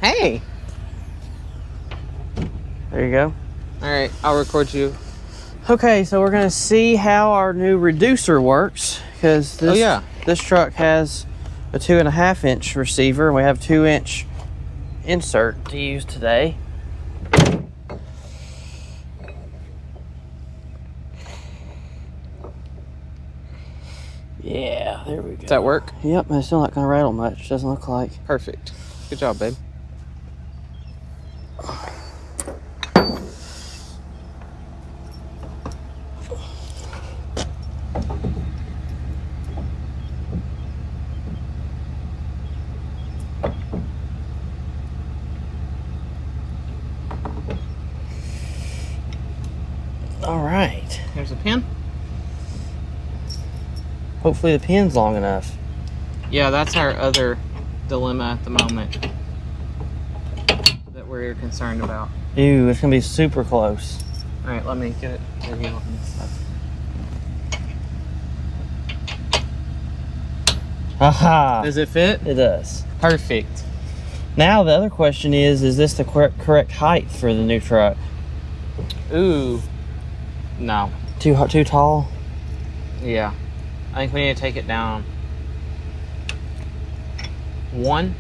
Hey. There you go. All right, I'll record you. Okay, so we're gonna see how our new reducer works, because this truck has a 2.5 inch receiver, and we have 2-inch insert to use today. Yeah, there we go. Does that work? Yep, and it's still not gonna rattle much. Doesn't look like. Perfect. Good job, babe. All right. Here's a pin. Hopefully the pin's long enough. Yeah, that's our other dilemma at the moment that we're concerned about. Ew, it's gonna be super close. All right, let me get it. Video on this side. Haha. Does it fit? It does. Perfect. Now the other question is this the correct height for the new truck? Ooh. No. Too tall? Yeah. I think we need to take it down. 1.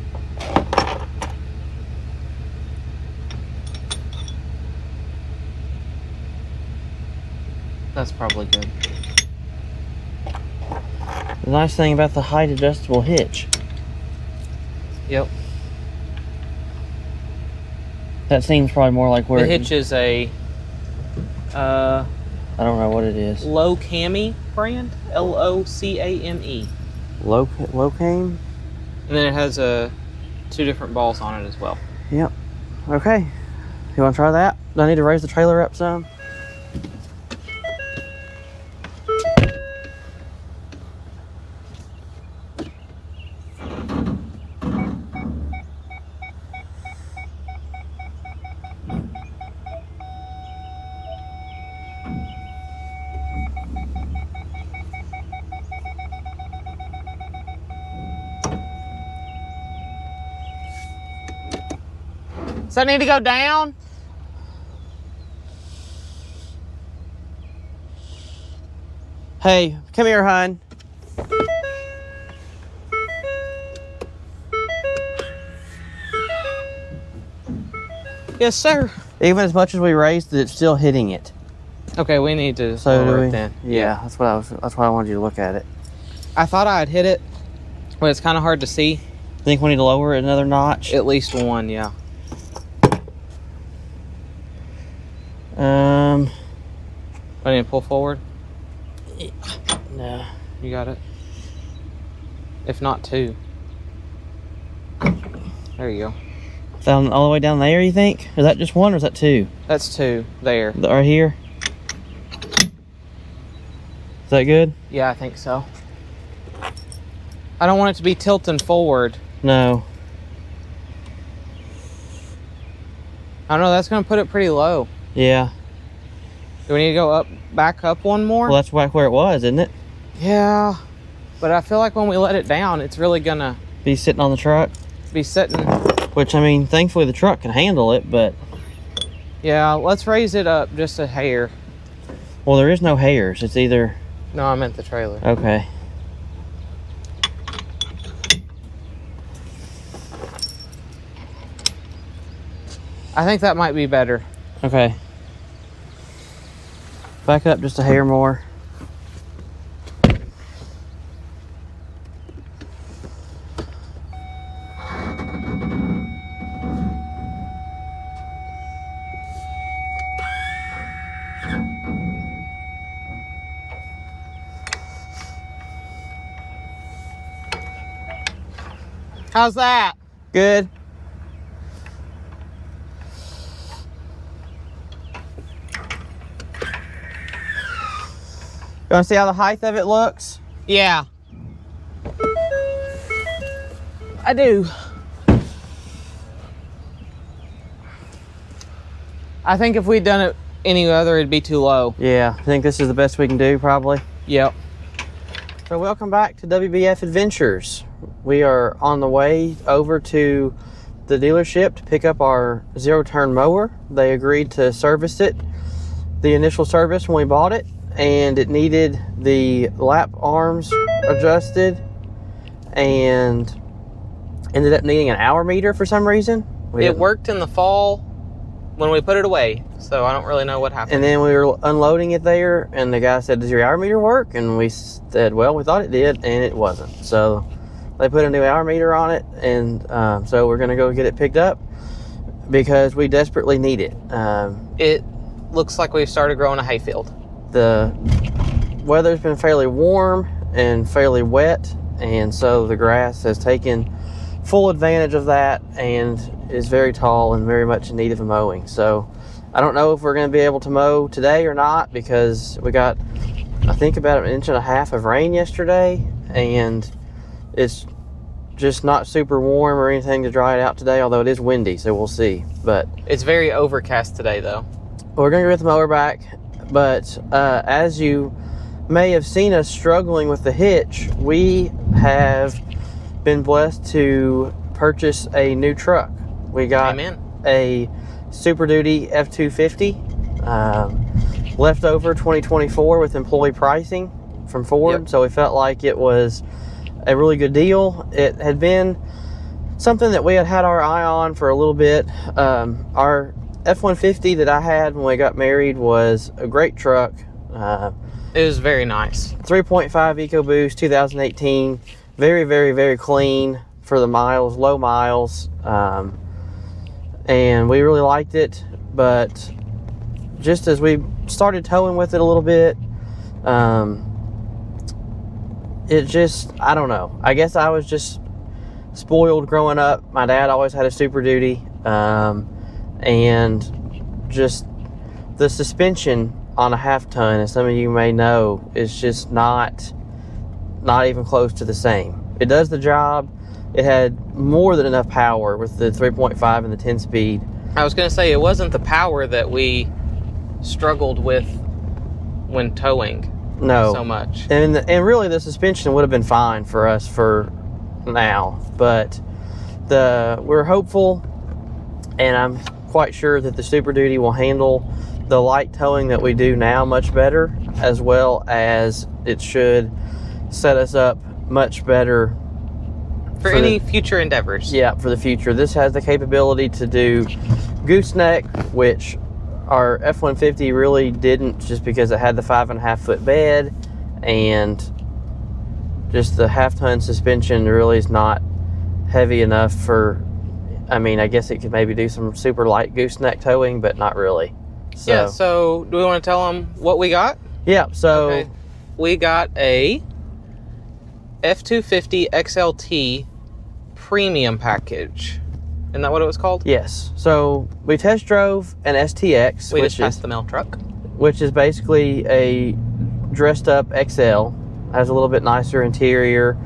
That's probably good. The nice thing about the height adjustable hitch. Yep. That seems probably more like where the hitch is a I don't know what it is. Locame brand. Locame. Locame? And then it has 2 different balls on it as well. Yep. Okay. You want to try that? Do I need to raise the trailer up some? Does that need to go down? Hey, come here, hon. Yes, sir. Even as much as we raised it, it's still hitting it. Okay, we need to So lower do we? it then. Yeah, that's why I wanted you to look at it. I thought I had hit it, but it's kind of hard to see. Think we need to lower it another notch? At least 1, yeah. I need to pull forward. No. You got it. If not 2. There you go. Down all the way down there, you think? Is that just 1 or is that 2? That's 2 there. Right here? Is that good? Yeah, I think so. I don't want it to be tilting forward. No. I don't know, that's going to put it pretty low. Yeah. Do we need to go back up 1 more? Well, that's back where it was, isn't it? Yeah. But I feel like when we let it down, it's really going to Be sitting on the truck? be sitting. Which, I mean, thankfully the truck can handle it, but... Yeah, let's raise it up just a hair. Well, there is no hairs. It's either... No, I meant the trailer. Okay. I think that might be better. Okay. Back up just a hair more. How's that? Good. You want to see how the height of it looks? Yeah. I do. I think if we'd done it any other, it'd be too low. Yeah, I think this is the best we can do, probably. Yep. So welcome back to WBF Adventures. We are on the way over to the dealership to pick up our zero-turn mower. They agreed to service it, the initial service when we bought it, and it needed the lap arms adjusted and ended up needing an hour meter for some reason. It worked in the fall when we put it away, so I don't really know what happened. And then we were unloading it there, and the guy said, "Does your hour meter work?" And we said, "Well, we thought it did," and it wasn't. So they put a new hour meter on it, and so we're going to go get it picked up because we desperately need it. It looks like we've started growing a hayfield. The weather's been fairly warm and fairly wet, and so the grass has taken full advantage of that and is very tall and very much in need of a mowing. So I don't know if we're going to be able to mow today or not, because we got, I think, about 1.5 inches of rain yesterday, and it's just not super warm or anything to dry it out today, although it is windy, so we'll see. But it's very overcast today, though. We're going to get the mower back, but as you may have seen us struggling with the hitch, we have been blessed to purchase a new truck. We got a Super Duty F250 leftover 2024 with employee pricing from Ford. Yep. So we felt like it was a really good deal. It had been something that we had our eye on for a little bit. Our F-150 that I had when we got married was a great truck. It was very nice. 3.5 EcoBoost, 2018. Very, very, very clean for the miles, low miles. And we really liked it. But just as we started towing with it a little bit, it just, I don't know. I guess I was just spoiled growing up. My dad always had a Super Duty. And just the suspension on a half ton, as some of you may know, is just not even close to the same. It does the job. It had more than enough power with the 3.5 and the 10 speed. I was going to say, it wasn't the power that we struggled with when towing. No. So much. And really the suspension would have been fine for us for now, but we're hopeful, and I'm quite sure that the Super Duty will handle the light towing that we do now much better, as well as it should set us up much better for any future endeavors. Yeah, for the future. This has the capability to do gooseneck, which our F-150 really didn't, just because it had the 5.5 foot bed, and just the half-ton suspension really is not heavy enough for, I mean, I guess it could maybe do some super light gooseneck towing, but not really. So, yeah, so do we want to tell them what we got? Yeah, so okay. We got a F250 XLT premium package. Isn't that what it was called? Yes. So we test drove an STX. We just passed the mail truck. Which is basically a dressed up XL. Has a little bit nicer interior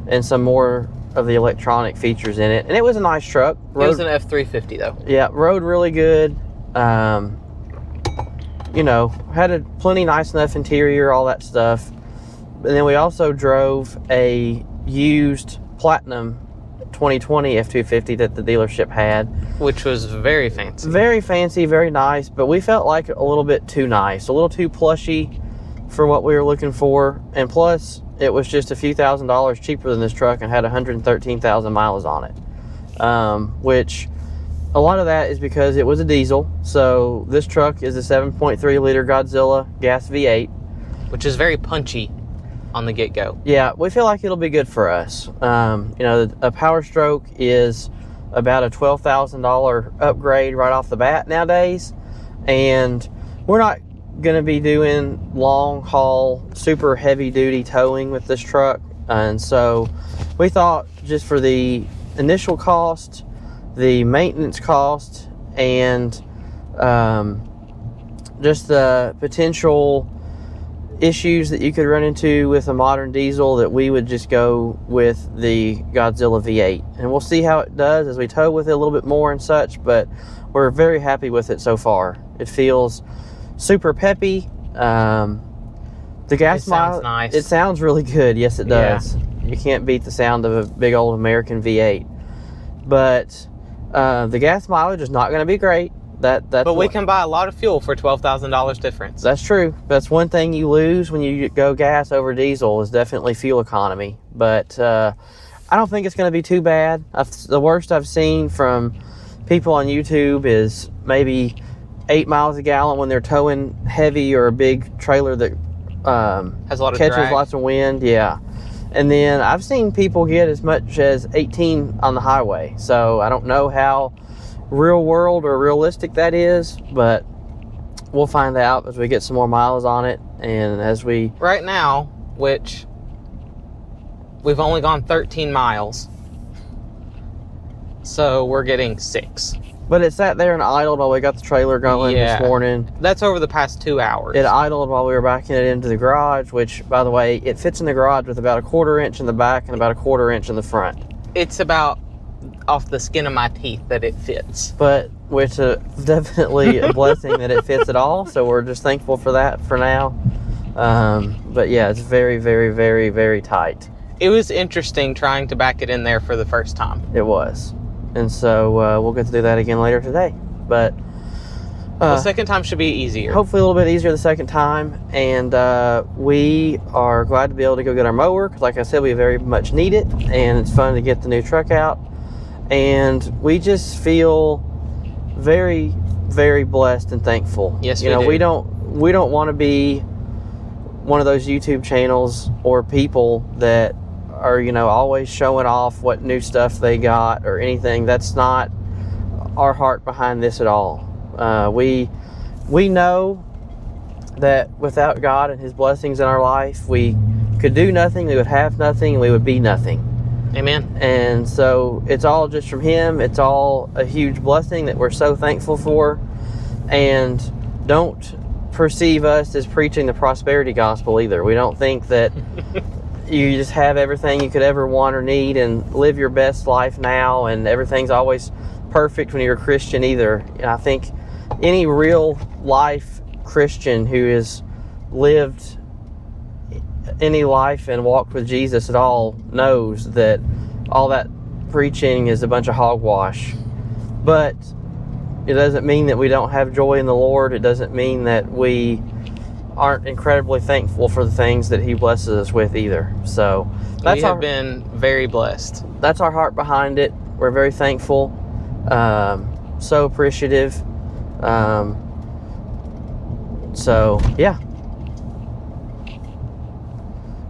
and some more of the electronic features in it. And it was a nice truck. It was an F350 though. Yeah, rode really good. You know, had a plenty nice enough interior, all that stuff. And then we also drove a used Platinum 2020 F250 that the dealership had, which was very fancy. Very fancy, very nice, but we felt like a little bit too nice, a little too plushy for what we were looking for. And plus, it was just a few $1,000s cheaper than this truck and had 113,000 miles on it, which a lot of that is because it was a diesel. So this truck is a 7.3 liter Godzilla gas V8, which is very punchy on the get-go. Yeah, we feel like it'll be good for us. You know, a Power Stroke is about a $12,000 upgrade right off the bat nowadays, and we're not going to be doing long haul, super heavy duty towing with this truck. And so we thought, just for the initial cost, the maintenance cost, and just the potential issues that you could run into with a modern diesel, that we would just go with the Godzilla V8. And we'll see how it does as we tow with it a little bit more and such, but we're very happy with it so far. It feels super peppy. The gas mileage, nice. It sounds really good. Yes, it does. Yeah. You can't beat the sound of a big old American V8. But the gas mileage is not going to be great. But we can buy a lot of fuel for $12,000 difference. That's true. That's one thing you lose when you go gas over diesel, is definitely fuel economy. But I don't think it's going to be too bad. The worst I've seen from people on YouTube is maybe 8 miles a gallon when they're towing heavy or a big trailer that has a lot of catches drag. Lots of wind. Yeah. And then I've seen people get as much as 18 on the highway. So I don't know how real world or realistic that is, but we'll find out as we get some more miles on it. And as we right now, which we've only gone 13 miles, so we're getting 6. But it sat there and idled while we got the trailer going this morning. That's over the past 2 hours. It idled while we were backing it into the garage, which, by the way, it fits in the garage with about a 1/4 inch in the back and about a 1/4 inch in the front. It's about off the skin of my teeth that it fits. But which definitely a blessing that it fits at all. So we're just thankful for that for now. But yeah, it's very, very, very, very tight. It was interesting trying to back it in there for the first time. It was. And so we'll get to do that again later today. But the second time should be easier. Hopefully a little bit easier the second time. And we are glad to be able to go get our mower, because like I said, we very much need it. And it's fun to get the new truck out. And we just feel very, very blessed and thankful. Yes, we do. We don't want to be one of those YouTube channels or people that are, always showing off what new stuff they got or anything. That's not our heart behind this at all. We know that without God and His blessings in our life, we could do nothing, we would have nothing, and we would be nothing. Amen. And so it's all just from Him. It's all a huge blessing that we're so thankful for. And don't perceive us as preaching the prosperity gospel either. We don't think that you just have everything you could ever want or need and live your best life now and everything's always perfect when you're a Christian either. I think any real life Christian who has lived any life and walked with Jesus at all knows that all that preaching is a bunch of hogwash. But it doesn't mean that we don't have joy in the Lord. It doesn't mean that we aren't incredibly thankful for the things that He blesses us with either. So we have been very blessed. That's our heart behind it. We're very thankful, so appreciative. So yeah,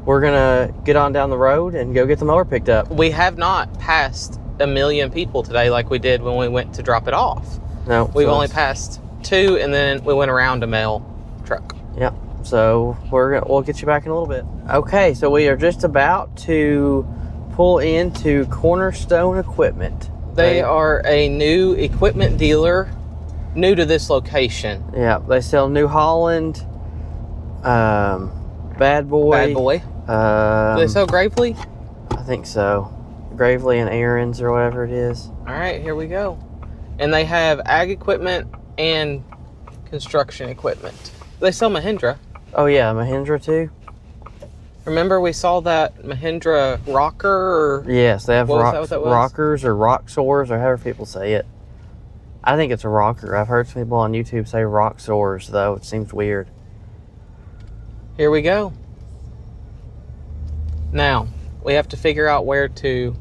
we're gonna get on down the road and go get the mower picked up. We have not passed 1 million people today like we did when we went to drop it off. No, we've only passed 2, and then we went around a mail truck. Yep. So we'll get you back in a little bit. Okay, so we are just about to pull into Cornerstone Equipment. They are a new equipment dealer, new to this location. Yeah, they sell New Holland, Bad Boy. Do they sell Gravely? I think so. Gravely and Aaron's or whatever it is. All right, here we go. And they have ag equipment and construction equipment. They sell Mahindra. Oh yeah, Mahindra too. Remember we saw that Mahindra rocker? Yes, they have rockers or rock sores or however people say it. I think it's a rocker. I've heard some people on YouTube say rock sores though. It seems weird. Here we go. Now, we have to figure out where to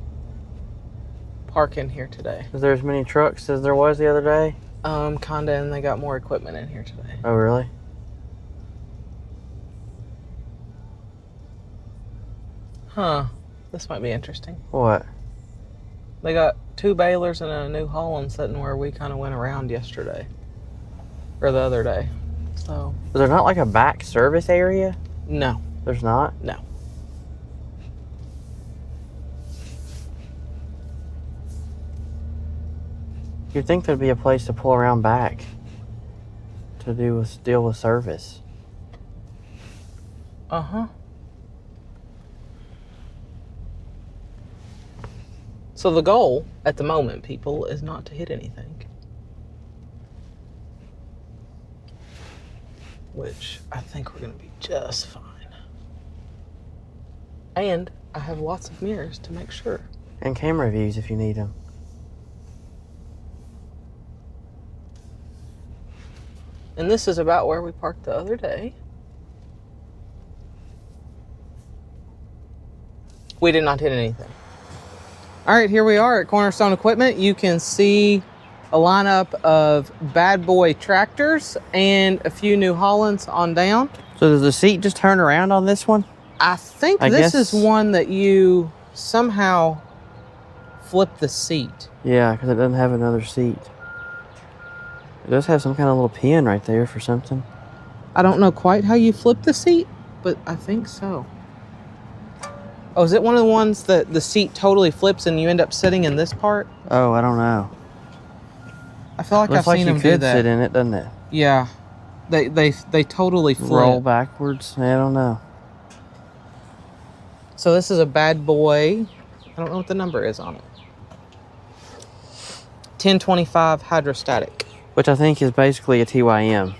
park in here today. Is there as many trucks as there was the other day? Kinda, and they got more equipment in here today. Oh, really? Huh. This might be interesting. What? They got 2 balers and a New Holland sitting where we kind of went around yesterday. Or the other day. So. Is there not like a back service area? No. There's not? No. You'd think there'd be a place to pull around back to deal with service. Uh-huh. So the goal at the moment, people, is not to hit anything. Which I think we're going to be just fine. And I have lots of mirrors to make sure. And camera views if you need them. And this is about where we parked the other day. We did not hit anything. All right, here we are at Cornerstone Equipment. You can see a lineup of bad boy tractors and a few New Hollands on down. So does the seat just turn around on this one? I think this is one that you somehow flip the seat. Yeah, because it doesn't have another seat. It does have some kind of little pin right there for something. I don't know quite how you flip the seat, but I think so. Oh, is it one of the ones that the seat totally flips and you end up sitting in this part? Oh, I don't know. I feel like Looks I've seen them do that. you could sit in it, doesn't it? Yeah. They totally flip. Roll backwards? I don't know. So this is a bad boy. I don't know what the number is on it. 1025 hydrostatic. Which I think is basically a TYM.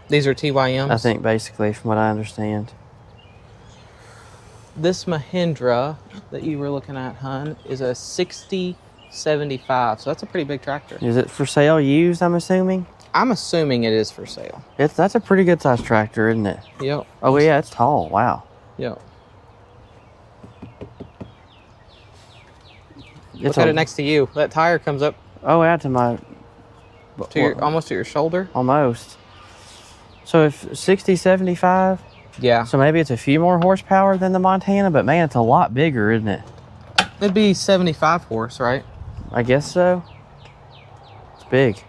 These are TYMs? I think basically, from what I understand. This Mahindra that you were looking at, hun, is a 6075. So that's a pretty big tractor. Is it for sale used, I'm assuming? I'm assuming it is for sale. That's a pretty good sized tractor, isn't it? Yep. Oh yeah, it's tall. Wow. Yep. Look at it next to you. That tire comes up Oh, yeah, to my... almost to your shoulder. Almost. So if 60, 75... Yeah. So maybe it's a few more horsepower than the Montana, but man, it's a lot bigger, isn't it? It'd be 75 horse, right? I guess so. It's big.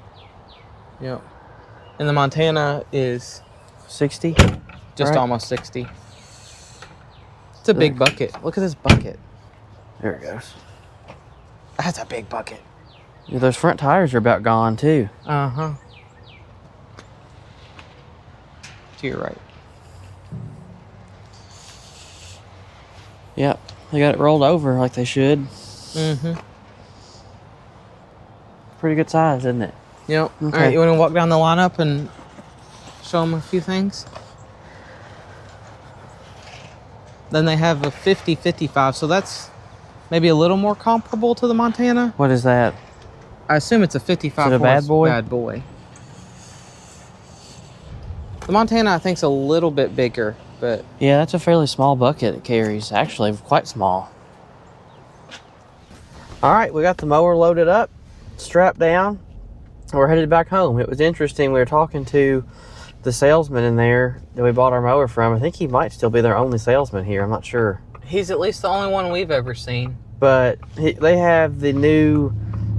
Yep. And the Montana is 60? just right. almost 60. It's a big bucket. Look at this bucket. There it goes. That's a big bucket. Yeah, those front tires are about gone too. Uh-huh. To your right. Yep. They got it rolled over like they should. Mm-hmm. Pretty good size, isn't it? Yep. Okay. All right, you want to walk down the lineup and show them a few things? Then they have a 50-55, so that's maybe a little more comparable to the Montana. What is that? I assume it's a 55 Is it a horse bad boy? Bad boy. The Montana, I think, is a little bit bigger, but... Yeah, that's a fairly small bucket it carries. Actually, quite small. All right, we got the mower loaded up, strapped down. We're headed back home. It was interesting. We were talking to the salesman in there that we bought our mower from. I think he might still be their only salesman here. I'm not sure. He's at least the only one we've ever seen. But they have the new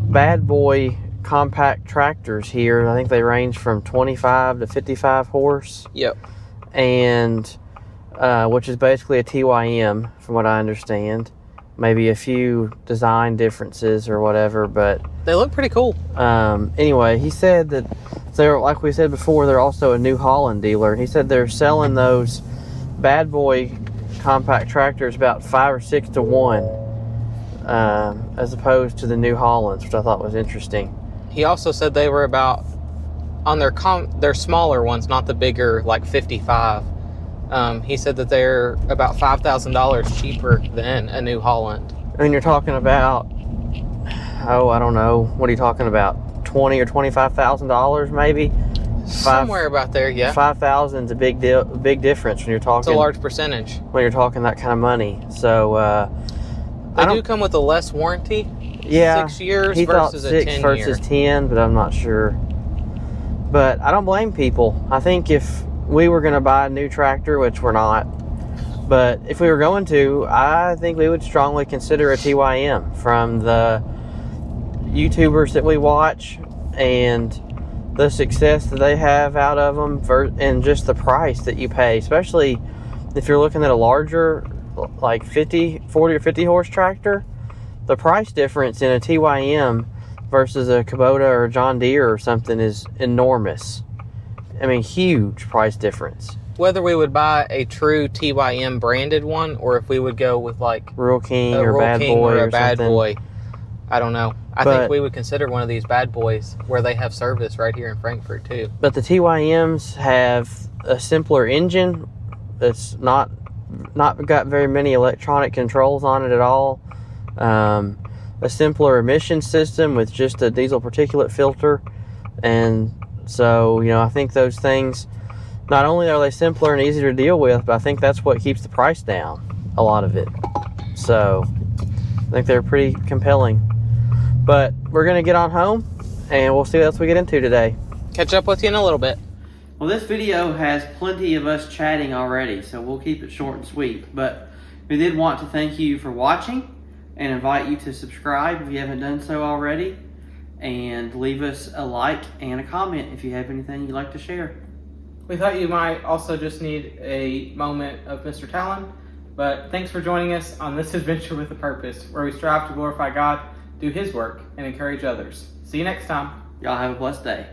bad boy compact tractors here. I think they range from 25 to 55 horse. Yep. And which is basically a TYM from what I understand. Maybe a few design differences or whatever, but they look pretty cool. Anyway, he said that they're, like we said before, they're also a New Holland dealer. He said they're selling those bad boy compact tractors about 5 or 6 to 1, as opposed to the New Hollands, which I thought was interesting. He also said they were about on their smaller ones, not the bigger like 55. He said that they're about $5,000 cheaper than a New Holland. And you're talking about, oh, I don't know, what are you talking about? $20,000 or $25,000 maybe? Somewhere about there, yeah. 5,000 is a big deal, big difference when you're talking. It's a large percentage when you're talking that kind of money. So they do come with a less warranty. Yeah, 6 years he versus thought a 6 10 versus year. 10, but I'm not sure. But I don't blame people. I think if we were going to buy a new tractor, which we're not, but if we were going to, I think we would strongly consider a TYM from the YouTubers that we watch and the success that they have out of them and just the price that you pay, especially if you're looking at a larger, like 40 or 50 horse tractor. The price difference in a TYM versus a Kubota or a John Deere or something is enormous. I mean, huge price difference. Whether we would buy a true TYM branded one, or if we would go with like Rural King a or Rural Bad King Boy or a or Bad something. Boy, I don't know. I But- think we would consider one of these Bad Boys where they have service right here in Frankfurt too. But the TYMs have a simpler engine that's not got very many electronic controls on it at all. A simpler emission system with just a diesel particulate filter. And so, you know, I think those things, not only are they simpler and easier to deal with, but I think that's what keeps the price down, a lot of it. So I think they're pretty compelling. But we're going to get on home and we'll see what else we get into today. Catch up with you in a little bit. Well, this video has plenty of us chatting already, so we'll keep it short and sweet. But we did want to thank you for watching and invite you to subscribe if you haven't done so already. And leave us a like and a comment if you have anything you'd like to share. We thought you might also just need a moment of Mr. Talon, but thanks for joining us on this adventure with a purpose, where we strive to glorify God, do His work, and encourage others. See you next time. Y'all have a blessed day.